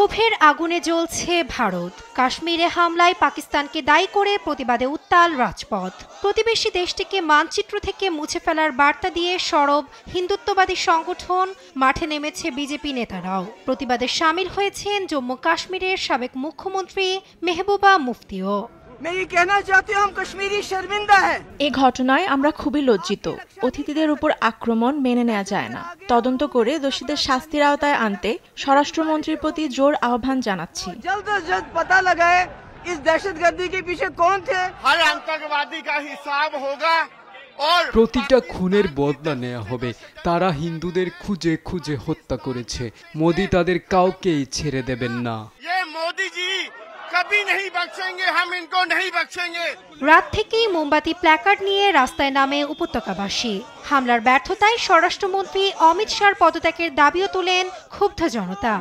ক্ষোভের আগুনে জ্বলছে ভারত। কাশ্মীরে হামলায় পাকিস্তানকে দায়ী করে প্রতিবাদে উত্তাল রাজপথ। প্রতিবেশী দেশটিকে মানচিত্র থেকে মুছে ফেলার বার্তা দিয়ে সরব হিন্দুত্ববাদী সংগঠন, মাঠে নেমেছে বিজেপি নেতারাও। প্রতিবাদে শামিল হয়েছেন জম্মু কাশ্মীরের সাবেক মুখ্যমন্ত্রী মেহবুবা মুফতিও। এ ঘটনায় আমরা খুবই লজ্জিত। অতিথিদের উপর আক্রমণ মেনে নেওয়া যায় না। তদন্ত করে দোষীদের শাস্তির আওতায় আনতে স্বরাষ্ট্রমন্ত্রীর প্রতি জোর আহ্বান জানাচ্ছি। প্রতিটা খুনের বদলা নেওয়া হবে। তারা হিন্দুদের খুঁজে খুঁজে হত্যা করেছে। মোদি তাদের কাউকেই ছেড়ে দেবেন না। রাত থেকেই মোমবাতি প্ল্যাকার্ড নিয়ে রাস্তায় নামে উপত্যকাবাসী। হামলার ব্যর্থতায় স্বরাষ্ট্রমন্ত্রী অমিত শাহর পদত্যাগের দাবিও তোলেন ক্ষুব্ধ জনতা।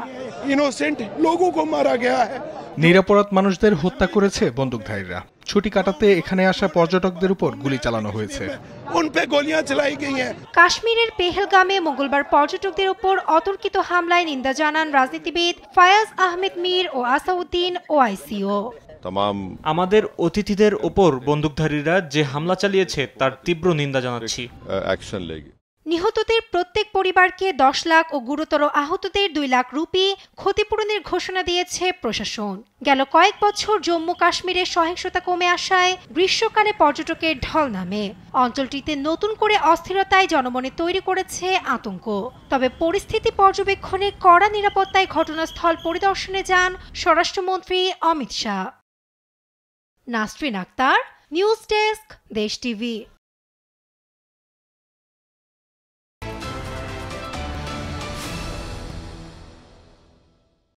নিরপরাধ মানুষদের হত্যা করেছে বন্দুকধারীরা। ছুটি কাটাতে এখানে আসা পর্যটকদের উপর গুলি চালানো হয়েছে। কাশ্মীরের পেহেলগামে মঙ্গলবার পর্যটকদের উপর অতর্কিত হামলায় নিন্দা জানান রাজনীতিবিদ ফায়াজ আহমেদ মীর ও আসাউদ্দিন ওআইসিও। আমাদের অতিথিদের উপর বন্দুকধারীরা যে হামলা চালিয়েছে তার তীব্র নিন্দা জানাচ্ছি। নিহতদের প্রত্যেক পরিবারকে 10 লাখ ও গুরুতর আহতদের 2 লাখ রুপি ক্ষতিপূরণের ঘোষণা দিয়েছে প্রশাসন। গেল কয়েক বছর জম্মু কাশ্মীরের সহিংসতা কমে আসায় গ্রীষ্মকালে পর্যটকের ঢল নামে। অঞ্চলটিতে নতুন করে অস্থিরতায় জনমনে তৈরি করেছে আতঙ্ক। তবে পরিস্থিতি পর্যবেক্ষণে কড়া নিরাপত্তায় ঘটনাস্থল পরিদর্শনে যান স্বরাষ্ট্রমন্ত্রী অমিত শাহ। নাসরিন আক্তার, নিউজ ডেস্ক, দেশ টিভি।